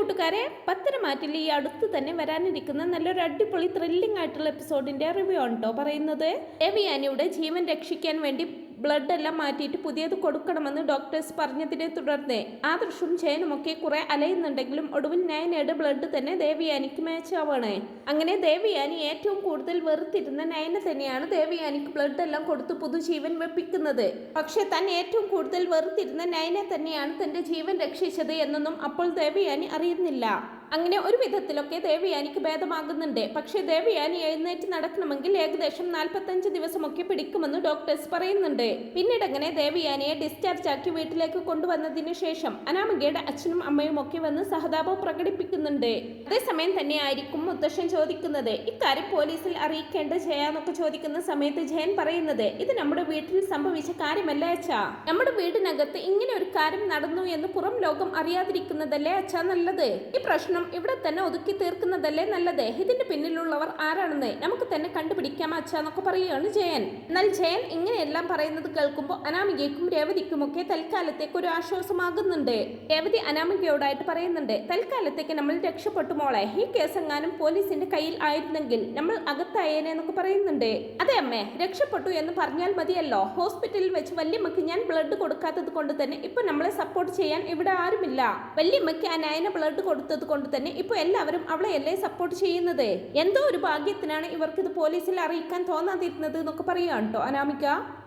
കൂട്ടുകാരെ, പത്തരമാറ്റിൽ ഈ അടുത്ത് തന്നെ വരാനിരിക്കുന്ന നല്ലൊരു അടിപൊളി ത്രില്ലിംഗ് ആയിട്ടുള്ള എപ്പിസോഡിന്റെ റിവ്യൂ ആണ് കേട്ടോ പറയുന്നത്. ദേവയാനിയുടെ ജീവൻ രക്ഷിക്കാൻ വേണ്ടി ബ്ലഡ് എല്ലാം മാറ്റിയിട്ട് പുതിയത് കൊടുക്കണമെന്ന് ഡോക്ടേഴ്സ് പറഞ്ഞതിനെ തുടർന്ന് ആദർശും ജയനുമൊക്കെ കുറെ അലയുന്നുണ്ടെങ്കിലും ഒടുവിൽ നയനയുടെ ബ്ലഡ് തന്നെ ദേവയാനിക്ക് മാച്ച് ആവാണ്. അങ്ങനെ ദേവയാനി ഏറ്റവും കൂടുതൽ വെറുത്തിരുന്ന നയന തന്നെയാണ് ദേവയാനിക്ക് ബ്ലഡ് എല്ലാം കൊടുത്ത് പുതുജീവൻ വെപ്പിക്കുന്നത്. പക്ഷെ താൻ ഏറ്റവും കൂടുതൽ വെറുത്തിരുന്ന നയനെ തന്നെയാണ് തന്റെ ജീവൻ രക്ഷിച്ചത് എന്നൊന്നും അപ്പോൾ ദേവയാനി അറിയുന്നില്ല. അങ്ങനെ ഒരു വിധത്തിലൊക്കെ ദേവയാനിക്ക് ഭേദമാകുന്നുണ്ട്. പക്ഷേ ദേവയാനി എഴുന്നേറ്റ് നടക്കണമെങ്കിൽ ഏകദേശം 45 ദിവസമൊക്കെ പിടിക്കുമെന്ന് ഡോക്ടേഴ്സ് പറയുന്നുണ്ട്. പിന്നീട് അങ്ങനെ ദേവയാനിയെ ഡിസ്ചാർജ് ആക്കി വീട്ടിലേക്ക് കൊണ്ടുവന്നതിന് ശേഷം അനാമികയുടെ അച്ഛനും അമ്മയും ഒക്കെ വന്ന് സഹതാപം പ്രകടിപ്പിക്കുന്നുണ്ട്. അതേസമയം തന്നെയായിരിക്കും മുത്തശ്ശൻ ചോദിക്കുന്നത്, ഇക്കാര്യം പോലീസിൽ അറിയിക്കേണ്ട ജയാന്നൊക്കെ ചോദിക്കുന്ന സമയത്ത് ജയൻ പറയുന്നത്, ഇത് നമ്മുടെ വീട്ടിൽ സംഭവിച്ച കാര്യമല്ല അച്ഛാ. നമ്മുടെ വീടിനകത്ത് ഇങ്ങനെ ഒരു കാര്യം നടന്നു എന്ന് പുറം ലോകം അറിയാതിരിക്കുന്നതല്ലേ അച്ഛാ നല്ലത്. ഈ പ്രശ്നം ഇവിടെ തന്നെ ഒതുക്കി തീർക്കുന്നതല്ലേ നല്ലത്. ഇതിന്റെ പിന്നിലുള്ളവർ ആരാണെന്ന് നമുക്ക് തന്നെ കണ്ടുപിടിക്കാം അച്ഛാന്നൊക്കെ പറയുകയാണ് ജയൻ. എന്നാൽ ജയൻ ഇങ്ങനെയെല്ലാം പറയുന്നത് കേൾക്കുമ്പോൾ അനാമികയ്ക്കും രേവതിക്കുമൊക്കെ തൽക്കാലത്തേക്ക് ഒരു ആശ്വാസമാകുന്നുണ്ട്. രേവതി അനാമികയോടായിട്ട് പറയുന്നുണ്ട്, തൽക്കാലത്തേക്ക് നമ്മൾ രക്ഷപ്പെട്ടു മോളെ. ഈ കേസ് എങ്ങാനും പോലീസിന്റെ കയ്യിൽ ആയിരുന്നെങ്കിൽ നമ്മൾ അകത്തായേനെ എന്നൊക്കെ പറയുന്നുണ്ട്. അതെ അമ്മേ, രക്ഷപ്പെട്ടു എന്ന് പറഞ്ഞാൽ മതിയല്ലോ. ഹോസ്പിറ്റലിൽ വെച്ച് വല്യമ്മക്ക് ഞാൻ ബ്ലഡ് കൊടുക്കാത്തത് കൊണ്ട് തന്നെ ഇപ്പൊ നമ്മളെ സപ്പോർട്ട് ചെയ്യാൻ ഇവിടെ ആരുമില്ല. വല്യമ്മക്ക് ആ നയന ബ്ലഡ് കൊടുത്തത് കൊണ്ട് തന്നെ ഇപ്പൊ എല്ലാവരും അവളെയല്ലേ സപ്പോർട്ട് ചെയ്യുന്നത്. എന്തോ ഒരു ഭാഗ്യത്തിനാണ് ഇവർക്ക് ഇത് പോലീസിൽ അറിയിക്കാൻ തോന്നാതിരുന്നത് എന്നൊക്കെ പറയുകയാണ് കേട്ടോ അനാമിക.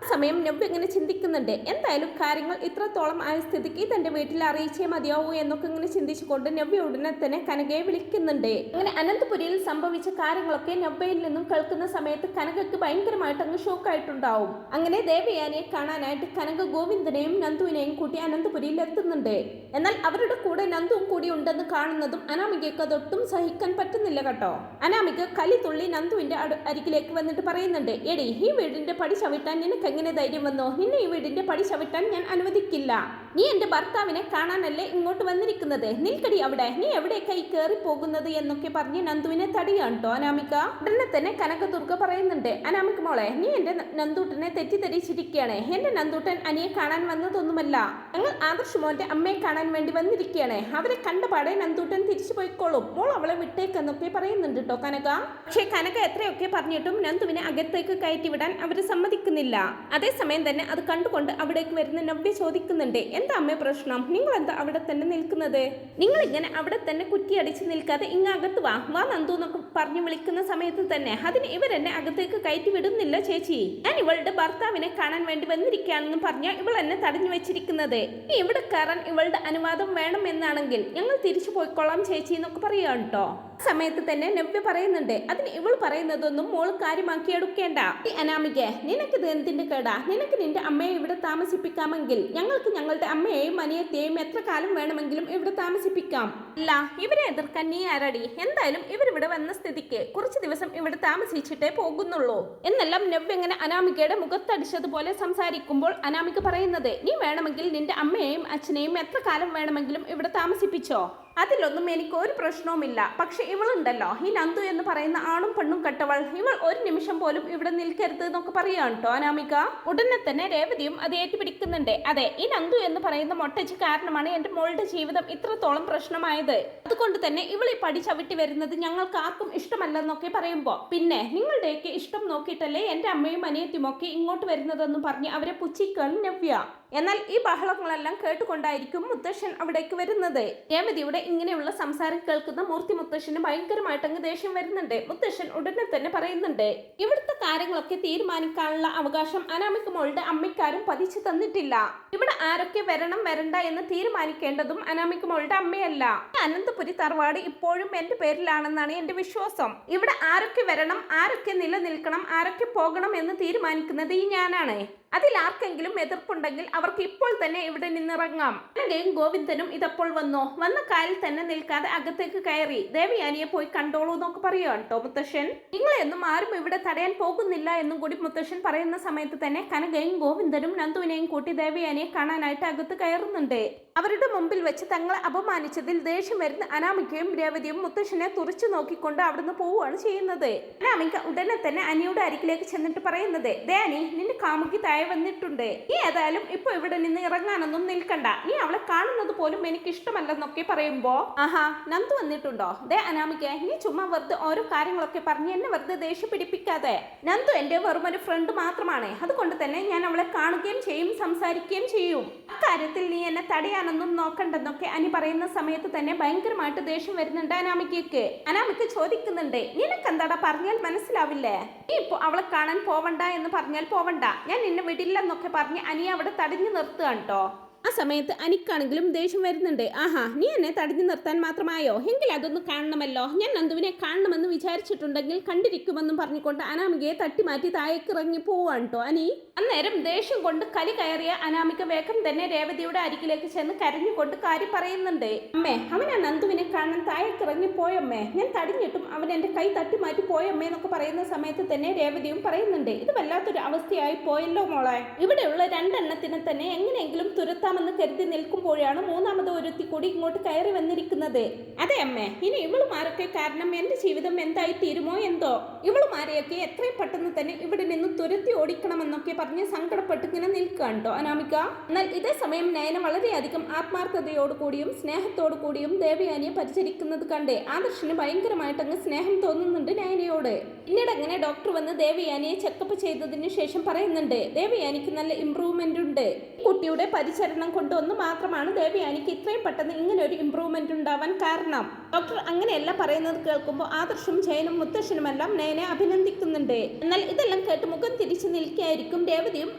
സമയം നവ്യ ഇങ്ങനെ ചിന്തിക്കുന്നുണ്ട്, എന്തായാലും കാര്യങ്ങൾ ഇത്രത്തോളം ആയ സ്ഥിതിക്ക് തന്റെ വീട്ടിൽ അറിയിച്ചേ മതിയാവൂ എന്നൊക്കെ ഇങ്ങനെ ചിന്തിച്ചുകൊണ്ട് നവ്യ ഉടനെ തന്നെ കനകയെ വിളിക്കുന്നുണ്ട്. അങ്ങനെ അനന്തപുരിയിൽ സംഭവിച്ച കാര്യങ്ങളൊക്കെ നവ്യയിൽ നിന്നും കേൾക്കുന്ന സമയത്ത് കനകയ്ക്ക് ഭയങ്കരമായിട്ട് അങ്ങ് ഷോക്കായിട്ടുണ്ടാവും. അങ്ങനെ ദേവയാനിയെ കാണാനായിട്ട് കനക ഗോവിന്ദനെയും നന്ദുവിനെയും കൂട്ടി അനന്തപുരിയിൽ എത്തുന്നുണ്ട്. എന്നാൽ അവരുടെ കൂടെ നന്ദുവും കൂടി ഉണ്ടെന്ന് കാണുന്നതും അനാമികയ്ക്ക് അതൊട്ടും സഹിക്കാൻ പറ്റുന്നില്ല കേട്ടോ. അനാമിക കലി തുള്ളി നന്ദുവിന്റെ അരികിലേക്ക് വന്നിട്ട് പറയുന്നുണ്ട്, എടി, ഈ വീടിന്റെ പടി ചവിട്ടാൻ നിനക്ക് എങ്ങനെ ധൈര്യം വന്നോ? നിന്നെ ഈ വീടിന്റെ പടി ചവിട്ടാൻ ഞാൻ അനുവദിക്കില്ല. നീ എന്റെ ഭർത്താവിനെ കാണാനല്ലേ ഇങ്ങോട്ട് വന്നിരിക്കുന്നത്? നിൽക്കടി അവിടെ, നീ എവിടേക്കായി കയറി പോകുന്നത് എന്നൊക്കെ പറഞ്ഞ് നന്ദുവിനെ തടിയാണ് കേട്ടോ അനാമിക. ഉടനെ തന്നെ കനകദുർഗ പറയുന്നുണ്ട്, അനാമിക മോളെ, നീ എന്റെ നന്ദൂട്ടനെ തെറ്റിദ്ധരിച്ചിരിക്കുകയാണ്. എന്റെ നന്ദൂട്ടൻ അനിയെ കാണാൻ വന്നതൊന്നുമല്ല. ഞങ്ങൾ ആദർശ് അമ്മയെ കാണാൻ വേണ്ടി വന്നിരിക്കുകയാണ്. അവരെ കണ്ടപാടെ നന്ദൂട്ടൻ തിരിച്ചു പോയിക്കോളും. മോൾ അവളെ വിട്ടേക്കെന്നൊക്കെ പറയുന്നുണ്ട് കേട്ടോ കനക. പക്ഷേ കനക എത്രയൊക്കെ പറഞ്ഞിട്ടും നന്ദുവിനെ അകത്തേക്ക് കയറ്റി വിടാൻ അവർ സമ്മതിക്കുന്നില്ല. അതേസമയം തന്നെ അത് കണ്ടുകൊണ്ട് അവിടേക്ക് വരുന്ന നവ്യ ചോദിക്കുന്നുണ്ട്, എന്താ അമ്മേ പ്രശ്നം? നിങ്ങൾ എന്താ അവിടെ തന്നെ നിൽക്കുന്നത്? നിങ്ങൾ ഇങ്ങനെ അവിടെ തന്നെ കുറ്റിയടിച്ച് നിൽക്കാതെ ഇങ്ങകത്ത് വാ നന്ദു എന്നൊക്കെ പറഞ്ഞു വിളിക്കുന്ന സമയത്ത് തന്നെ അതിന് ഇവരെന്നെ അകത്തേക്ക് കയറ്റി വിടുന്നില്ല ചേച്ചി. ഞാൻ ഇവളുടെ ഭർത്താവിനെ കാണാൻ വേണ്ടി വന്നിരിക്കുകയാണെന്ന് പറഞ്ഞാൽ ഇവൾ എന്നെ തടഞ്ഞു വെച്ചിരിക്കുന്നത്. ഇവിടെ കയറാൻ ഇവളുടെ അനുവാദം വേണം എന്നാണെങ്കിൽ ഞങ്ങൾ തിരിച്ചു പോയിക്കോളാം ചേച്ചി എന്നൊക്കെ പറയുകയാണ് കേട്ടോ. സമയത്ത് തന്നെ നവ്യ പറയുന്നുണ്ട്, അതിന് ഇവൾ പറയുന്നതൊന്നും മോൾ കാര്യമാക്കി എടുക്കേണ്ട. ഈ അനാമികെ, നിനക്കിത് എന്തിന്റെ കേടാ? നിനക്ക് നിന്റെ അമ്മയെ ഇവിടെ താമസിപ്പിക്കാമെങ്കിൽ ഞങ്ങൾക്ക് ഞങ്ങളുടെ അമ്മയെയും അനിയത്തെയും എത്ര കാലം വേണമെങ്കിലും ഇവിടെ താമസിപ്പിക്കാം. അല്ല, ഇവരെ എതിർക്കാൻ നീ ആരടി? എന്തായാലും ഇവരിവിടെ വന്ന സ്ഥിതിക്ക് കുറച്ച് ദിവസം ഇവിടെ താമസിച്ചിട്ടേ പോകുന്നുള്ളൂ എന്നെല്ലാം നവ്യ ഇങ്ങനെ അനാമികയുടെ മുഖത്തടിച്ചതുപോലെ സംസാരിക്കുമ്പോൾ അനാമിക പറയുന്നത്, നീ വേണമെങ്കിൽ നിന്റെ അമ്മയെയും അച്ഛനെയും എത്ര കാലം വേണമെങ്കിലും ഇവിടെ താമസിപ്പിച്ചോ. അതിലൊന്നും എനിക്ക് ഒരു പ്രശ്നവുമില്ല. പക്ഷെ ഇവളുണ്ടല്ലോ, ഈ നന്ദു എന്ന് പറയുന്ന ആണും പെണ്ണും കെട്ടവൾ, ഇവൾ ഒരു നിമിഷം പോലും ഇവിടെ നിൽക്കരുത് എന്നൊക്കെ പറയുകയാണ് കേട്ടോ അനാമിക. ഉടനെ തന്നെ രേവതിയും അത് ഏറ്റുപിടിക്കുന്നുണ്ട്. അതെ, ഈ നന്ദു എന്ന് പറയുന്ന മൊട്ടച്ച് കാരണമാണ് എന്റെ മോളുടെ ജീവിതം ഇത്രത്തോളം പ്രശ്നമായത്. അതുകൊണ്ട് തന്നെ ഇവൾ ഈ പടി ചവിട്ടി വരുന്നത് ഞങ്ങൾക്ക് ആർക്കും ഇഷ്ടമല്ലെന്നൊക്കെ പറയുമ്പോൾ, പിന്നെ നിങ്ങളുടെയൊക്കെ ഇഷ്ടം നോക്കിയിട്ടല്ലേ എന്റെ അമ്മയും അനിയത്തിയും ഒക്കെ ഇങ്ങോട്ട് വരുന്നതെന്ന് പറഞ്ഞ് അവരെ പുച്ഛിക്കുകയാണ് നവ്യ. എന്നാൽ ഈ ബഹളങ്ങളെല്ലാം കേട്ടുകൊണ്ടായിരിക്കും മുത്തശ്ശൻ അവിടേക്ക് വരുന്നത്. രേവതിയുടെ ഇങ്ങനെയുള്ള സംസാരം കേൾക്കുന്ന മൂർത്തി മുത്തശ്ശന് ഭയങ്കരമായിട്ട് അങ്ങ് ദേഷ്യം വരുന്നുണ്ട്. മുത്തശ്ശൻ ഉടനെ തന്നെ പറയുന്നുണ്ട്, ഇവിടുത്തെ കാര്യങ്ങളൊക്കെ തീരുമാനിക്കാനുള്ള അവകാശം അനാമിക മോളുടെ അമ്മയ്ക്കാരും പതിച്ചു തന്നിട്ടില്ല. ഇവിടെ ആരൊക്കെ വരണം വരണ്ട എന്ന് തീരുമാനിക്കേണ്ടതും അനാമിക മോളുടെ അമ്മയല്ല. അനന്തപുരി തറവാട് ഇപ്പോഴും എന്റെ പേരിലാണെന്നാണ് എന്റെ വിശ്വാസം. ഇവിടെ ആരൊക്കെ വരണം, ആരൊക്കെ നിലനിൽക്കണം, ആരൊക്കെ പോകണം എന്ന് തീരുമാനിക്കുന്നത് ഈ ഞാനാണ്. അതിൽ ആർക്കെങ്കിലും എതിർപ്പുണ്ടെങ്കിൽ അവർക്ക് ഇപ്പോൾ തന്നെ ഇവിടെ നിന്നിറങ്ങാം. കനകയും ഗോവിന്ദനും ഇതപ്പോൾ വന്ന കാലിൽ തന്നെ നിൽക്കാതെ അകത്തേക്ക് കയറി ദേവയാനിയെ പോയി കണ്ടോളൂ എന്നൊക്കെ പറയുകയാണ് കേട്ടോ മുത്തശ്ശൻ. നിങ്ങളെയൊന്നും ആരും ഇവിടെ തടയാൻ പോകുന്നില്ല എന്നും കൂടി മുത്തശ്ശൻ പറയുന്ന സമയത്ത് തന്നെ കനകയും ഗോവിന്ദനും നന്ദുവിനെയും കൂട്ടി ദേവയാനിയെ കാണാനായിട്ട് അകത്ത് കയറുന്നുണ്ട്. അവരുടെ മുമ്പിൽ വെച്ച് തങ്ങളെ അപമാനിച്ചതിൽ ദേഷ്യം വരുന്ന അനാമികയും രേവതിയും മുത്തശ്ശനെ തുറച്ചു നോക്കിക്കൊണ്ട് അവിടുന്ന് പോവുകയാണ് ചെയ്യുന്നത്. അനാമിക ഉടനെ തന്നെ അനിയുടെ അരികിലേക്ക് ചെന്നിട്ട് പറയുന്നത്, ദേ അനി, നിന്റെ കാമുകി താഴെ വന്നിട്ടുണ്ട്. നീ ഏതായാലും ഇപ്പൊ ഇവിടെ നിന്ന് ഇറങ്ങാനൊന്നും നിൽക്കണ്ട. നീ അവളെ കാണുന്നത് പോലും എനിക്ക് ഇഷ്ടമല്ലെന്നൊക്കെ പറയുമ്പോ, ആഹാ നന്ദു വന്നിട്ടുണ്ടോ? ദേ അനാമിക, നീ ചുമ്മാ വെറുതെ ഓരോ കാര്യങ്ങളൊക്കെ പറഞ്ഞ് എന്നെ വെറുതെ ദേഷ്യം പിടിപ്പിക്കാതെ. നന്ദു എന്റെ വെറും ഒരു ഫ്രണ്ട് മാത്രമാണ്. അതുകൊണ്ട് തന്നെ ഞാൻ അവളെ കാണുകയും ചെയ്യും, സംസാരിക്കുകയും ചെയ്യും. അക്കാര്യത്തിൽ നീ എന്നെ തടയാനൊന്നും നോക്കണ്ടെന്നൊക്കെ അനി പറയുന്ന സമയത്ത് തന്നെ ഭയങ്കരമായിട്ട് ദേഷ്യം വരുന്നുണ്ട് അനാമികയ്ക്ക്. അനാമിക ചോദിക്കുന്നുണ്ട്, നിനക്കെന്താടാ പറഞ്ഞാൽ മനസ്സിലാവില്ലേ? നീ ഇപ്പൊ അവളെ കാണാൻ പോവണ്ട എന്ന് പറഞ്ഞാൽ പോവണ്ട, ഞാൻ നിന്നെ വിടില്ലെന്നൊക്കെ പറഞ്ഞ് അനി അവിടെ തടഞ്ഞു നിർത്തുകയാണ് കേട്ടോ. ആ സമയത്ത് അനിക്കാണെങ്കിലും ദേഷ്യം വരുന്നുണ്ട്. ആഹാ, നീ എന്നെ തടഞ്ഞു നിർത്താൻ മാത്രമായോ? എങ്കിൽ അതൊന്ന് കാണണമല്ലോ. ഞാൻ നന്ദുവിനെ കാണണമെന്ന് വിചാരിച്ചിട്ടുണ്ടെങ്കിൽ കണ്ടിരിക്കുമെന്നും പറഞ്ഞുകൊണ്ട് അനാമികയെ തട്ടിമാറ്റി താഴേക്കിറങ്ങി പോവാണ് കേട്ടോ അനി. അന്നേരം ദേഷ്യം കൊണ്ട് കലി കയറിയ അനാമിക വേഗം തന്നെ രേവതിയുടെ അരികിലേക്ക് ചെന്ന് കരഞ്ഞുകൊണ്ട് കാര്യം പറയുന്നുണ്ട്. അമ്മേ, അവൻ ആ നന്ദുവിനെ കാണാൻ താഴേക്കിറങ്ങി പോയമ്മേ. ഞാൻ തടിഞ്ഞിട്ടും അവൻ എന്റെ കൈ തട്ടിമാറ്റി പോയമ്മേ എന്നൊക്കെ പറയുന്ന സമയത്ത് തന്നെ രേവതിയും പറയുന്നുണ്ട്, ഇത് വല്ലാത്തൊരു അവസ്ഥയായി പോയല്ലോ മോളെ. ഇവിടെയുള്ള രണ്ടെണ്ണത്തിനെ തന്നെ എങ്ങനെയെങ്കിലും തുരത്താൻ എന്ന് കരുതി നിൽക്കുമ്പോഴാണ് മൂന്നാമത് ഒരുത്തി കൂടി ഇങ്ങോട്ട് കയറി വന്നിരിക്കുന്നത്. അതെ അമ്മേ, ഇനി ഇവളുമാരൊക്കെ കാരണം എന്റെ ജീവിതം എന്തായി തീരുമോ എന്തോ. ഇവളുമാരെയൊക്കെ എത്രയും പെട്ടെന്ന് തന്നെ ഇവിടെ നിന്ന് തുരത്തി ഓടിക്കണമെന്നൊക്കെ പറഞ്ഞ് സങ്കടപ്പെട്ട് ഇങ്ങനെ നിൽക്കുകണ്ടോ അനാമിക. എന്നാൽ ഇതേ സമയം നയന വളരെയധികം ആത്മാർത്ഥതയോടുകൂടിയും സ്നേഹത്തോടു കൂടിയും ദേവയാനിയെ പരിചരിക്കുന്നത് കണ്ട് ആദർശിന് ഭയങ്കരമായിട്ട് അങ്ങ് സ്നേഹം തോന്നുന്നുണ്ട് നയനയോട്. പിന്നീട് അങ്ങനെ ഡോക്ടർ വന്ന് ദേവയാനിയെ ചെക്കപ്പ് ചെയ്തതിന് ശേഷം പറയുന്നുണ്ട്, ദേവയാനിക്ക് നല്ല ഇംപ്രൂവ്മെന്റ് ഉണ്ട്. കുട്ടിയുടെ പരിചരണം കൊണ്ടൊന്ന് മാത്രമാണ് ദേവയാനിക്ക് ഇത്രയും പെട്ടെന്ന് ഇങ്ങനെ ഒരു ഇംപ്രൂവ്മെന്റ് ഉണ്ടാവാൻ കാരണം. ഡോക്ടർ അങ്ങനെയല്ല പറയുന്നത് കേൾക്കുമ്പോൾ ആദർശും ജയനും മുത്തശ്ശനുമെല്ലാം നയനെ അഭിനന്ദിക്കുന്നുണ്ട്. എന്നാൽ ഇതെല്ലാം കേട്ട് മുഖം തിരിച്ചു നിൽക്കുകയായിരിക്കും രേവതിയും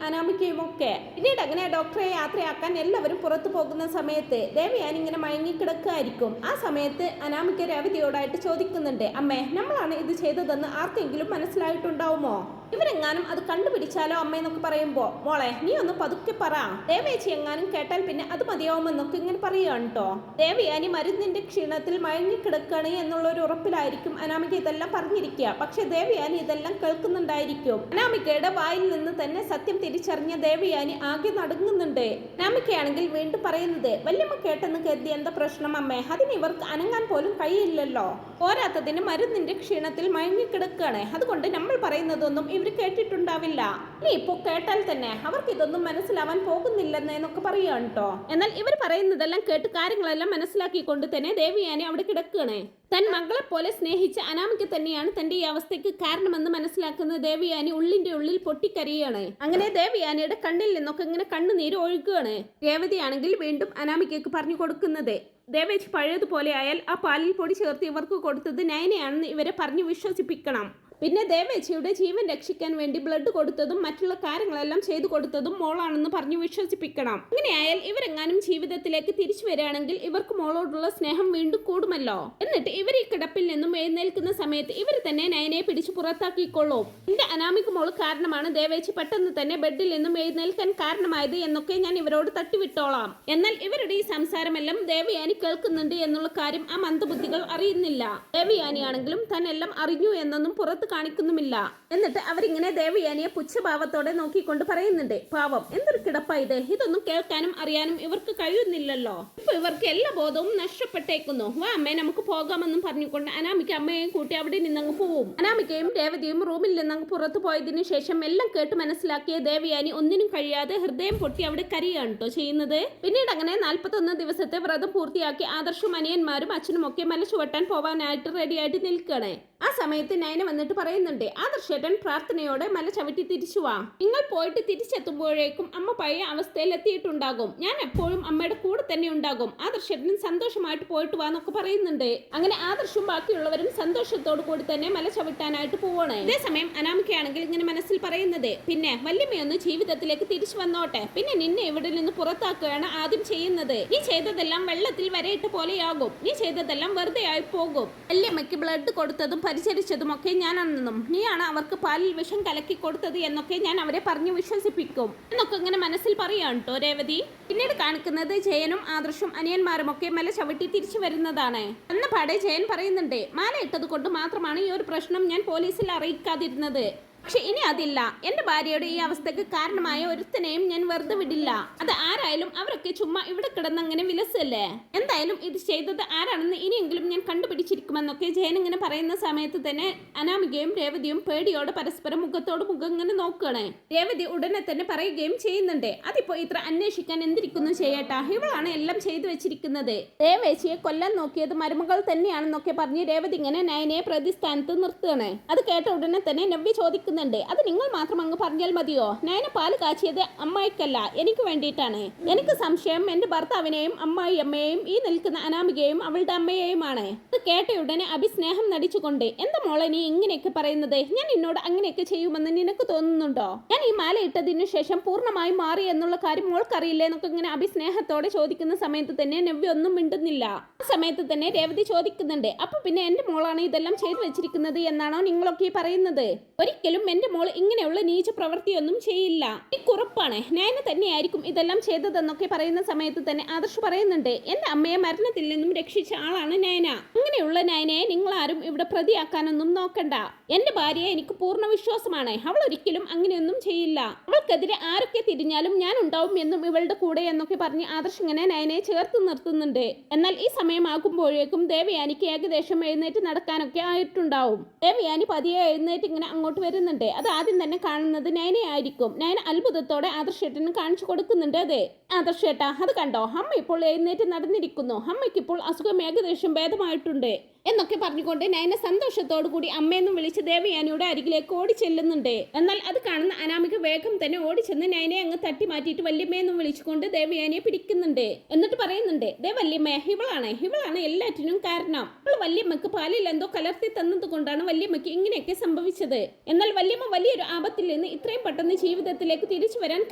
അനാമികയും ഒക്കെ. പിന്നീട് അങ്ങനെ ഡോക്ടറെ യാത്രയാക്കാൻ എല്ലാവരും പുറത്തു പോകുന്ന സമയത്ത് ദേവയാനി ഇങ്ങനെ മയങ്ങിക്കിടക്കുകയായിരിക്കും. ആ സമയത്ത് അനാമിക രേവതിയോടായിട്ട് ചോദിക്കുന്നുണ്ട്, അമ്മേ, നമ്മളാണ് ഇത് ചെയ്തതെന്ന് ആർക്കെങ്കിലും മനസ്സിലായിട്ടുണ്ടാവുമോ? ഇവരെങ്ങാനും അത് കണ്ടുപിടിച്ചാലോ അമ്മ എന്നൊക്കെ പറയുമ്പോ, മോളെ നീ ഒന്ന് പതുക്കെ പറ, ദേവേച്ചി എങ്ങാനും കേട്ടാൽ പിന്നെ അത് മതിയാവുമെന്നൊക്കെ ഇങ്ങനെ പറയുകയാണ് കേട്ടോ. ദേവയാനി മരുന്നിന്റെ ക്ഷീണത്തിൽ മയങ്ങിക്കിടക്കുകയാണ് എന്നുള്ള ഒരു ഉറപ്പിലായിരിക്കും അനാമിക ഇതെല്ലാം പറഞ്ഞിരിക്കുക. പക്ഷെ ദേവയാനി ഇതെല്ലാം കേൾക്കുന്നുണ്ടായിരിക്കും. അനാമികയുടെ വായിൽ നിന്ന് തന്നെ സത്യം തിരിച്ചറിഞ്ഞ ദേവയാനി ആകെ നടുങ്ങുന്നുണ്ട്. അനാമികയാണെങ്കിൽ വീണ്ടും പറയുന്നത്, വല്യമ്മ കേട്ടെന്ന് കരുതി എന്താ പ്രശ്നം അമ്മേ? അതിന് ഇവർക്ക് അനങ്ങാൻ പോലും കഴിയില്ലല്ലോ. പോരാത്തതിന് മരുന്നിന്റെ ക്ഷീണത്തിൽ മയങ്ങിക്കിടക്കുകയാണ്. അതുകൊണ്ട് നമ്മൾ പറയുന്നതൊന്നും ഇവർ കേട്ടിട്ടുണ്ടാവില്ല. ഇനി ഇപ്പൊ കേട്ടാൽ തന്നെ അവർക്ക് ഇതൊന്നും മനസ്സിലാവാൻ പോകുന്നില്ലെന്നൊക്കെ പറയുകയാണ് കേട്ടോ. എന്നാൽ ഇവർ പറയുന്നതെല്ലാം കേട്ട് കാര്യങ്ങളെല്ലാം മനസ്സിലാക്കിക്കൊണ്ട് തന്നെ ദേവയാനി അവിടെ കിടക്കുകയാണ്. തൻ മകളെ പോലെ സ്നേഹിച്ച അനാമിക തന്നെയാണ് തന്റെ ഈ അവസ്ഥയ്ക്ക് കാരണമെന്ന് മനസ്സിലാക്കുന്ന ദേവയാനി ഉള്ളിന്റെ ഉള്ളിൽ പൊട്ടിക്കരയാണ്. അങ്ങനെ ദേവയാനിയുടെ കണ്ണിൽ നിന്നൊക്കെ ഇങ്ങനെ കണ്ണുനീര് ഒഴുകുകയാണ്. രേവതിയാണെങ്കിൽ വീണ്ടും അനാമികയ്ക്ക് പറഞ്ഞു കൊടുക്കുന്നത്, ദേവേച്ചി പഴയതുപോലെ ആയാൽ ആ പാലിൽ പൊടി ചേർത്ത് ഇവർക്ക് കൊടുത്തത് നയനയാണെന്ന് ഇവരെ പറഞ്ഞു വിശ്വസിപ്പിക്കണം. പിന്നെ ദേവേച്ചിയുടെ ജീവൻ രക്ഷിക്കാൻ വേണ്ടി ബ്ലഡ് കൊടുത്തതും മറ്റുള്ള കാര്യങ്ങളെല്ലാം ചെയ്തു കൊടുത്തതും മോളാണെന്ന് പറഞ്ഞു വിശ്വസിപ്പിക്കണം. അങ്ങനെയായാൽ ഇവരെങ്ങാനും ജീവിതത്തിലേക്ക് തിരിച്ചു വരികയാണെങ്കിൽ ഇവർക്ക് മോളോടുള്ള സ്നേഹം വീണ്ടും കൂടുമല്ലോ. എന്നിട്ട് ഇവർ ഈ കിടപ്പിൽ നിന്നും എഴുന്നേൽക്കുന്ന സമയത്ത് ഇവർ തന്നെ നയനയെ പിടിച്ചു പുറത്താക്കിക്കൊള്ളും. എന്റെ അനാമിക മോള് കാരണമാണ് ദേവേച്ചി പെട്ടെന്ന് തന്നെ ബെഡിൽ നിന്നും എഴുന്നേൽക്കാൻ കാരണമായത് എന്നൊക്കെ ഞാൻ ഇവരോട് തട്ടിവിട്ടോളാം. എന്നാൽ ഇവരുടെ ഈ സംസാരമെല്ലാം ദേവയാനി കേൾക്കുന്നുണ്ട് എന്നുള്ള കാര്യം ആ മന്ദബുദ്ധികൾ അറിയുന്നില്ല. ദേവയാനിയാണെങ്കിലും തന്നെല്ലാം അറിഞ്ഞു എന്നൊന്നും പുറത്ത് കാണിക്കുന്നുമില്ല. എന്നിട്ട് അവരിങ്ങനെ ദേവയാനിയെ പുച്ഛഭാവത്തോടെ നോക്കിക്കൊണ്ട് പറയുന്നുണ്ട്, പാവം എന്തൊരു കിടപ്പായത്, ഇതൊന്നും കേൾക്കാനും അറിയാനും ഇവർക്ക് കഴിയുന്നില്ലല്ലോ. ഇപ്പൊ ഇവർക്ക് എല്ലാ ബോധവും നഷ്ടപ്പെട്ടേക്കുന്നു. വാ അമ്മേ, നമുക്ക് പോകാമെന്നും പറഞ്ഞുകൊണ്ട് അനാമിക അമ്മയെയും കൂട്ടി അവിടെ നിന്നങ്ങ് പോവും. അനാമികയും രേവതിയും റൂമിൽ നിന്നങ്ങ് പുറത്തു പോയതിനു ശേഷം എല്ലാം കേട്ട് മനസ്സിലാക്കിയ ദേവയാനി ഒന്നിനും കഴിയാതെ ഹൃദയം പൊട്ടി അവിടെ കരയാണ് കേട്ടോ ചെയ്യുന്നത്. പിന്നീട് അങ്ങനെ 41 ദിവസത്തെ വ്രതം പൂർത്തിയാക്കി ആദർശും അനിയന്മാരും അച്ഛനും ഒക്കെ മല ചുവട്ടാൻ പോവാനായിട്ട് റെഡിയായിട്ട് നിൽക്കണേ. ആ സമയത്ത് നയന വന്നിട്ട് പറയുന്നുണ്ട്, ആദർശേട്ടൻ പ്രാർത്ഥനയോടെ മല ചവിട്ടി തിരിച്ചു വാ. നിങ്ങൾ പോയിട്ട് തിരിച്ചെത്തുമ്പോഴേക്കും അമ്മ പഴയ അവസ്ഥയിൽ എത്തിയിട്ടുണ്ടാകും. ഞാൻ എപ്പോഴും അമ്മയുടെ കൂടെ തന്നെ ഉണ്ടാകും. ആദർശേട്ടൻ സന്തോഷമായിട്ട് പോയിട്ട് വാ എന്നൊക്കെ പറയുന്നുണ്ട്. അങ്ങനെ ആദർശവും ബാക്കിയുള്ളവരും സന്തോഷത്തോടു കൂടി തന്നെ മല ചവിട്ടാനായിട്ട് പോവാണ്. അതേസമയം അനാമികയാണെങ്കിൽ ഇങ്ങനെ മനസ്സിൽ പറയുന്നത്, പിന്നെ വല്യമ്മയൊന്ന് ജീവിതത്തിലേക്ക് തിരിച്ചു വന്നോട്ടെ, പിന്നെ നിന്നെ ഇവിടെ നിന്ന് പുറത്താക്കുകയാണ് ആദ്യം ചെയ്യുന്നത്. നീ ചെയ്തതെല്ലാം വെള്ളത്തിൽ വരയിട്ട പോലെയാകും. നീ ചെയ്തതെല്ലാം വെറുതെ ആയി പോകും. വല്യമ്മയ്ക്ക് ബ്ലഡ് കൊടുത്തതും പരിചരിച്ചതുമൊക്കെ ഞാനാണെന്നും നീയാണ് അവർക്ക് പാലിൽ വിഷം കലക്കി കൊടുത്തത് എന്നൊക്കെ ഞാൻ അവരെ പറഞ്ഞു വിശ്വസിപ്പിക്കും എന്നൊക്കെ ഇങ്ങനെ മനസ്സിൽ പറയാൻ കേട്ടോ രേവതി. പിന്നീട് കാണിക്കുന്നത് ജയനും ആദർശും അനിയന്മാരും ഒക്കെ മല ചവിട്ടി തിരിച്ചു വരുന്നതാണ്. എന്ന പാടെ ജയൻ പറയുന്നുണ്ട്, മാല ഇട്ടത് കൊണ്ട് മാത്രമാണ് ഈ ഒരു പ്രശ്നം ഞാൻ പോലീസിൽ അറിയിക്കാതിരുന്നത്. പക്ഷെ ഇനി അതില്ല. എന്റെ ഭാര്യയുടെ ഈ അവസ്ഥക്ക് കാരണമായ ഒരുത്തനെയും ഞാൻ വെറുതെ വിടില്ല. അത് ആരായാലും അവരൊക്കെ ചുമ്മാ ഇവിടെ കിടന്ന് അങ്ങനെ വിലസല്ലേ. എന്തായാലും ഇത് ചെയ്തത് ആരാണെന്ന് ഇനിയെങ്കിലും ഞാൻ കണ്ടുപിടിച്ചിരിക്കുമെന്നൊക്കെ ജയൻ ഇങ്ങനെ പറയുന്ന സമയത്ത് തന്നെ അനാമികയും രേവതിയും പേടിയോടെ പരസ്പരം മുഖത്തോട് മുഖം ഇങ്ങനെ നോക്കുകയാണ്. രേവതി ഉടനെ തന്നെ പറയുകയും ചെയ്യുന്നുണ്ട്, അതിപ്പോ ഇത്ര അന്വേഷിക്കാൻ എന്തിരിക്കുന്നു ചെയ്യട്ടാ, ഇവളാണ് എല്ലാം ചെയ്തു വെച്ചിരിക്കുന്നത്. ദേവേച്ചിയെ കൊല്ലാൻ നോക്കിയത് മരുമകൾ തന്നെയാണെന്നൊക്കെ പറഞ്ഞ് രേവതി ഇങ്ങനെ നയനയെ പ്രതിസ്ഥാനത്ത് നിർത്തുകയാണ്. അത് കേട്ട ഉടനെ തന്നെ നവ്യ ചോദിക്കുന്നുണ്ട്, അത് നിങ്ങൾ മാത്രം അങ്ങ് പറഞ്ഞാൽ മതിയോ? നയന പാല് കാച്ചിയത് അമ്മായിക്കല്ല, എനിക്ക് വേണ്ടിയിട്ടാണ്. എനിക്ക് സംശയം എന്റെ ഭർത്താവിനെയും അമ്മായി അമ്മയെയും ഈ നിൽക്കുന്ന അനാമികയെയും അവളുടെ അമ്മയെയുമാണ്. അത് കേട്ട ഉടനെ അഭിസ്നേഹം നടിച്ചുകൊണ്ട്, എന്താ മോളെ നീ ഇങ്ങനെയൊക്കെ പറയുന്നത്? ഞാൻ എന്നോട് അങ്ങനെയൊക്കെ ചെയ്യുമെന്ന് നിനക്ക് തോന്നുന്നുണ്ടോ? ഞാൻ ഈ മാല ഇട്ടതിനു ശേഷം പൂർണ്ണമായും മാറി എന്നുള്ള കാര്യം മോൾക്കറിയില്ലേ എന്നൊക്കെ ഇങ്ങനെ അഭിസ്നേഹത്തോടെ ചോദിക്കുന്ന സമയത്ത് തന്നെ നവ്യ ഒന്നും മിണ്ടുന്നില്ല. ആ സമയത്ത് തന്നെ രേവതി ചോദിക്കുന്നുണ്ട്, അപ്പൊ പിന്നെ എന്റെ മോളാണ് ഇതെല്ലാം ചെയ്തു വെച്ചിരിക്കുന്നത് എന്നാണോ നിങ്ങളൊക്കെ പറയുന്നത്? ഒരിക്കലും എന്റെ മോൾ ഇങ്ങനെയുള്ള നീച പ്രവൃത്തിയൊന്നും ചെയ്യില്ല. എനിക്കുറപ്പാണ് നയന തന്നെയായിരിക്കും ഇതെല്ലാം ചെയ്തതെന്നൊക്കെ പറയുന്ന സമയത്ത് തന്നെ ആദർശ് പറയുന്നുണ്ട്, എന്റെ അമ്മയെ മരണത്തിൽ നിന്നും രക്ഷിച്ച ആളാണ് നയന. അങ്ങനെയുള്ള നയനയെ നിങ്ങൾ ആരും ഇവിടെ പ്രതിയാക്കാനൊന്നും നോക്കണ്ട. എന്റെ ഭാര്യയെ എനിക്ക് പൂർണ്ണ വിശ്വാസമാണ്. അവൾ ഒരിക്കലും അങ്ങനെയൊന്നും ചെയ്യില്ല. അവൾക്കെതിരെ ആരൊക്കെ തിരിഞ്ഞാലും ഞാൻ ഉണ്ടാവും എന്നും ഇവളുടെ കൂടെ എന്നൊക്കെ പറഞ്ഞ് ആദർശ് ഇങ്ങനെ നയനയെ ചേർത്ത് നിർത്തുന്നുണ്ട്. എന്നാൽ ഈ സമയമാകുമ്പോഴേക്കും ദേവയാനിക്ക് ഏകദേശം എഴുന്നേറ്റ് നടക്കാനൊക്കെ ആയിട്ടുണ്ടാവും. ദേവയാനി പതിയെ എഴുന്നേറ്റ് ഇങ്ങനെ അങ്ങോട്ട് വരുന്നുണ്ട്. അത് ആദ്യം തന്നെ കാണുന്നത് നയനയായിരിക്കും. നയന അത്ഭുതത്തോടെ ആദർശേട്ടന് കാണിച്ചു കൊടുക്കുന്നുണ്ട്. അതെ ആദർശേട്ടാ, അത് കണ്ടോ, അമ്മ ഇപ്പോൾ എഴുന്നേറ്റ് നടന്നിരിക്കുന്നു. അമ്മയ്ക്ക് ഇപ്പോൾ അസുഖം ഏകദേശം ഭേദമായിട്ടുണ്ട് എന്നൊക്കെ പറഞ്ഞുകൊണ്ട് നയന സന്തോഷത്തോടു കൂടി അമ്മയെന്നും വിളിച്ച് ദേവയാനിയുടെ അരികിലേക്ക് ഓടി ചെല്ലുന്നുണ്ട്. എന്നാൽ അത് കാണുന്ന അനാമിക വേഗം തന്നെ ഓടിച്ചെന്ന് നയനെ അങ്ങ് തട്ടി മാറ്റിയിട്ട് വല്യമ്മയെന്നും വിളിച്ചുകൊണ്ട് ദേവയാനിയെ പിടിക്കുന്നുണ്ട്. എന്നിട്ട് പറയുന്നുണ്ട്, ദേ വല്യമ്മ, ഇവളാണ് എല്ലാറ്റിനും കാരണം. ഇപ്പോൾ വല്യമ്മക്ക് പാലിൽ എന്തോ കലർത്തി തന്നത് കൊണ്ടാണ് വല്യമ്മക്ക് ഇങ്ങനെയൊക്കെ സംഭവിച്ചത്. എന്നാൽ വല്യമ്മ വലിയൊരു ആപത്തിൽ നിന്ന് ഇത്രയും പെട്ടെന്ന് ജീവിതത്തിലേക്ക് തിരിച്ചു വരാൻ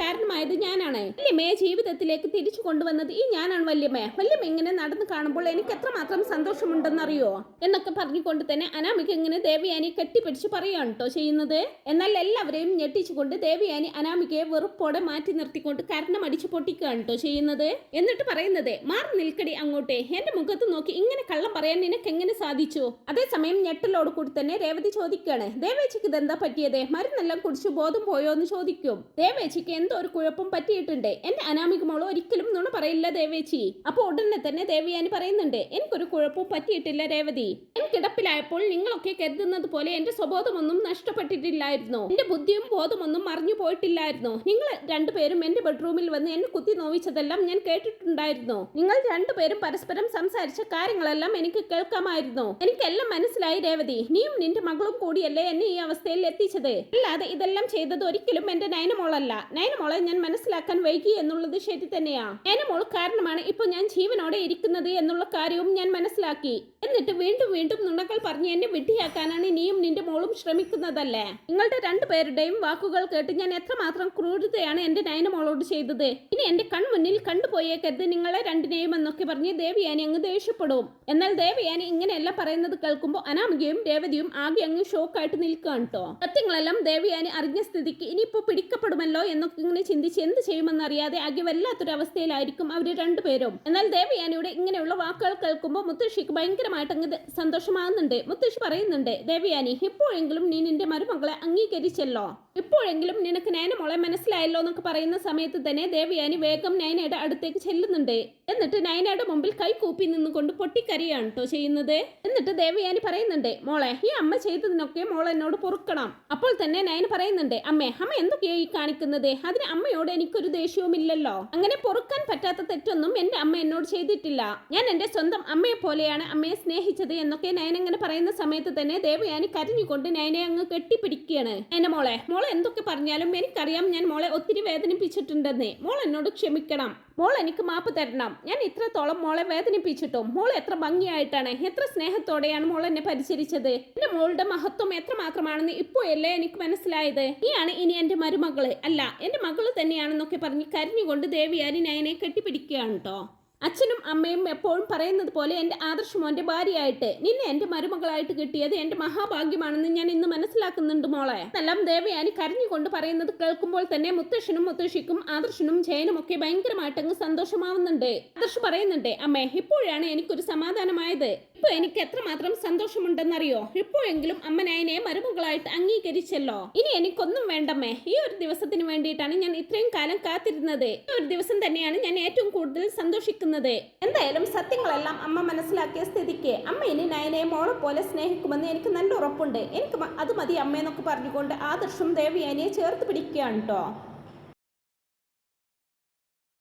കാരണമായത് ഞാനാണ്. വല്യമ്മയെ ജീവിതത്തിലേക്ക് തിരിച്ചു കൊണ്ടുവന്നത് ഈ ഞാനാണ്. വല്യമ്മ ഇങ്ങനെ നടന്നു കാണുമ്പോൾ എനിക്ക് എത്രമാത്രം സന്തോഷമുണ്ടെന്നറിയോ എന്നൊക്കെ പറഞ്ഞുകൊണ്ട് തന്നെ അനാമിക ഇങ്ങനെ ദേവയാനി കെട്ടിപ്പിടിച്ച് പറയുകയാണ് കേട്ടോ ചെയ്യുന്നത്. എന്നാൽ എല്ലാവരെയും ഞെട്ടിച്ചുകൊണ്ട് ദേവയാനി അനാമികയെ വെറുപ്പോടെ മാറ്റി നിർത്തിക്കൊണ്ട് കരണം അടിച്ചു പൊട്ടിക്കുകയാണ് കേട്ടോ ചെയ്യുന്നത്. എന്നിട്ട് പറയുന്നത്, മാറി നിൽക്കടി അങ്ങോട്ടേ, എന്റെ മുഖത്ത് നോക്കി ഇങ്ങനെ കള്ളം പറയാൻ നിനക്ക് എങ്ങനെ സാധിച്ചു? അതേസമയം ഞെട്ടലോട് കൂടി തന്നെ രേവതി ചോദിക്കുകയാണ്, ദേവേച്ചിക്ക് ഇതെന്താ പറ്റിയത്? മരുന്നെല്ലാം കുടിച്ചു ബോധം പോയോ എന്ന് ചോദിക്കും. ദേവേച്ചിക്ക് എന്തോ ഒരു കുഴപ്പം പറ്റിയിട്ടുണ്ട്. എന്റെ അനാമിക മോള് ഒരിക്കലും നുണ പറയില്ല ദേവേച്ചി. അപ്പൊ ഉടനെ തന്നെ ദേവയാനി പറയുന്നുണ്ട്, എനിക്കൊരു കുഴപ്പവും പറ്റിയിട്ടില്ല രേവതി. ഞാൻ കിടപ്പിലായപ്പോൾ നിങ്ങളൊക്കെ കരുതുന്നത് പോലെ എന്റെ സ്വബോധമൊന്നും നഷ്ടപ്പെട്ടിട്ടില്ലായിരുന്നു. എന്റെ ബുദ്ധിയും ബോധമൊന്നും മറിഞ്ഞു പോയിട്ടില്ലായിരുന്നു. നിങ്ങൾ രണ്ടുപേരും എന്റെ ബെഡ്റൂമിൽ വന്ന് എന്നെ കുത്തി നോവിച്ചതെല്ലാം ഞാൻ കേട്ടിട്ടുണ്ടായിരുന്നു. നിങ്ങൾ രണ്ടുപേരും പരസ്പരം സംസാരിച്ച കാര്യങ്ങളെല്ലാം എനിക്ക് കേൾക്കാമായിരുന്നു. എനിക്കെല്ലാം മനസ്സിലായി രേവതി. നീയും നിന്റെ മകളും കൂടിയല്ലേ എന്നെ ഈ അവസ്ഥയിൽ എത്തിച്ചത്. അല്ലാതെ ഇതെല്ലാം ചെയ്തത് ഒരിക്കലും എന്റെ നയനമോളല്ല. നയനമോളെ ഞാൻ മനസ്സിലാക്കാൻ വൈകി എന്നുള്ളത് ശരി തന്നെയാ. നയനമോൾ കാരണമാണ് ഇപ്പൊ ഞാൻ ജീവനോടെ ഇരിക്കുന്നത് എന്നുള്ള കാര്യവും ഞാൻ മനസ്സിലാക്കി. എന്നിട്ട് വീണ്ടും വീണ്ടും നുണകൾ പറഞ്ഞ് എന്നെ വിഡ്ഢിയാക്കാനാണ് നീയും നിന്റെ മോളും ശ്രമിക്കുന്നതല്ലേ? നിങ്ങളുടെ രണ്ടുപേരുടെയും വാക്കുകൾ കേട്ട് ഞാൻ എത്രമാത്രം ക്രൂരതയാണ് എന്റെ നയനമോളോട് ചെയ്തത്. ഇനി എന്റെ കൺമുന്നിൽ കണ്ടുപോയേക്കരുത് നിങ്ങളെ രണ്ടിനെയും എന്നൊക്കെ പറഞ്ഞ് ദേവയാനി അങ്ങ് ദേഷ്യപ്പെടും. എന്നാൽ ദേവയാനി ഇങ്ങനെയെല്ലാം പറയുന്നത് കേൾക്കുമ്പോൾ അനാമികയും രേവതിയും ആകെ അങ്ങ് ഷോക്കായിട്ട് നിൽക്കുകയാണ് കേട്ടോ. സത്യങ്ങളെല്ലാം ദേവയാനി അറിഞ്ഞ സ്ഥിതിക്ക് ഇനിയിപ്പോ പിടിക്കപ്പെടുമല്ലോ എന്നൊക്കെ ഇങ്ങനെ ചിന്തിച്ച് എന്ത് ചെയ്യുമെന്നറിയാതെ ആകെ വല്ലാത്തൊരവസ്ഥയിലായിരിക്കും അവര് രണ്ടുപേരും. എന്നാൽ ദേവയാനിയുടെ ഇങ്ങനെയുള്ള വാക്കുകൾ കേൾക്കുമ്പോൾ മുത്തശ്ശിക്ക് ഭയങ്കരമായിട്ട് അങ്ങ് സന്തോഷമാകുന്നുണ്ട്. മുത്തശ്ശി പറയുന്നുണ്ട്, ദേവയാനി ഇപ്പോഴെങ്കിലും നീ നിന്റെ മരുമകളെ അംഗീകരിച്ചല്ലോ, ഇപ്പോഴെങ്കിലും നിനക്ക് നയനമോളെ മനസ്സിലായല്ലോ എന്നൊക്കെ പറയുന്ന സമയത്ത് തന്നെ ദേവയാനി വേഗം നയനയുടെ അടുത്തേക്ക് ചെല്ലുന്നുണ്ട്. എന്നിട്ട് നയനയുടെ മുമ്പിൽ കൈ കൂപ്പി നിന്നുകൊണ്ട് പൊട്ടിക്കരയാണ് കേട്ടോ ചെയ്യുന്നത്. എന്നിട്ട് ദേവയാനി പറയുന്നുണ്ട്, മോളെ ഈ അമ്മ ചെയ്തതിനൊക്കെ മോൾ എന്നോട് പൊറുക്കണം. അപ്പോൾ തന്നെ നയന പറയുന്നുണ്ട്, അമ്മ എന്തൊക്കെയാ ഈ കാണിക്കുന്നത്? അതിന് അമ്മയോട് എനിക്കൊരു ദേഷ്യവും ഇല്ലല്ലോ. അങ്ങനെ പൊറുക്കാൻ പറ്റാത്ത തെറ്റൊന്നും എന്റെ അമ്മ എന്നോട് ചെയ്തിട്ടില്ല. ഞാൻ എന്റെ സ്വന്തം അമ്മയെ പോലെയാണ് അമ്മയെ സ്നേഹിച്ചത് എന്നൊക്കെ നയന അങ്ങനെ പറയുന്ന സമയത്ത് തന്നെ ദേവയാനി കരഞ്ഞുകൊണ്ട് നയനെ അങ്ങ് കെട്ടിപ്പിടിക്കുകയാണ്. എന്റെ മോളെ എന്തൊക്കെ പറഞ്ഞാലും എനിക്കറിയാം ഞാൻ മോളെ ഒത്തിരി വേദനിപ്പിച്ചിട്ടുണ്ടെന്നേ. മോൾ എന്നോട് ക്ഷമിക്കണം. മോൾ എനിക്ക് മാപ്പ് തരണം. ഞാൻ ഇത്രത്തോളം മോളെ വേദനിപ്പിച്ചിട്ടും മോൾ എത്ര ഭംഗിയായിട്ടാണ്, എത്ര സ്നേഹത്തോടെയാണ് മോൾ എന്നെ പരിചരിച്ചത്. എന്റെ മോളുടെ മഹത്വം എത്രമാത്രമാണെന്ന് ഇപ്പോഴല്ലേ എനിക്ക് മനസ്സിലായത്. നീയാണ് ഇനി എന്റെ മരുമകള്, അല്ല എന്റെ മകള് തന്നെയാണെന്നൊക്കെ പറഞ്ഞ് കരഞ്ഞുകൊണ്ട് ദേവയാനി നയനെ കെട്ടിപ്പിടിക്കുകയാണ് കേട്ടോ. അച്ഛനും അമ്മയും എപ്പോഴും പറയുന്നത് പോലെ എൻ്റെ ആദർശമോൻ്റെ ഭാര്യയായിട്ട് നിന്നെ എൻ്റെ മരുമകളായിട്ട് കിട്ടിയത് എൻ്റെ മഹാഭാഗ്യമാണെന്ന് ഞാൻ ഇന്ന് മനസ്സിലാക്കുന്നുണ്ട് മോളെ. എന്നെല്ലാം ദേവയാനി കരഞ്ഞുകൊണ്ട് പറയുന്നത് കേൾക്കുമ്പോൾ തന്നെ മുത്തശ്ശനും മുത്തശ്ശിക്കും ആദർശനും ജയനും ഒക്കെ ഭയങ്കരമായിട്ടങ്ങ് സന്തോഷമാവുന്നുണ്ട്. ആദർശ് പറയുന്നുണ്ട്, അമ്മേ ഇപ്പോഴാണ് എനിക്കൊരു സമാധാനമായത്. ഇപ്പൊ എനിക്ക് എത്രമാത്രം സന്തോഷമുണ്ടെന്നറിയോ? ഇപ്പോഴെങ്കിലും അമ്മ നയനെ മരുമകളായിട്ട് അംഗീകരിച്ചല്ലോ. ഇനി എനിക്കൊന്നും വേണ്ടമ്മേ. ഈ ഒരു ദിവസത്തിന് വേണ്ടിയിട്ടാണ് ഞാൻ ഇത്രയും കാലം കാത്തിരുന്നത്. ഈ ഒരു ദിവസം തന്നെയാണ് ഞാൻ ഏറ്റവും കൂടുതൽ സന്തോഷിക്കുന്നത്. എന്തായാലും സത്യങ്ങളെല്ലാം അമ്മ മനസ്സിലാക്കിയ സ്ഥിതിക്ക് അമ്മ ഇനി നയനെ മോളെ പോലെ സ്നേഹിക്കുമെന്ന് എനിക്ക് നല്ല ഉറപ്പുണ്ട്. എനിക്ക് അത് മതി അമ്മയെന്നൊക്കെ പറഞ്ഞുകൊണ്ട് ആദർശും ദേവയാനിയെ ചേർത്ത് പിടിക്കുകയാണ് കേട്ടോ.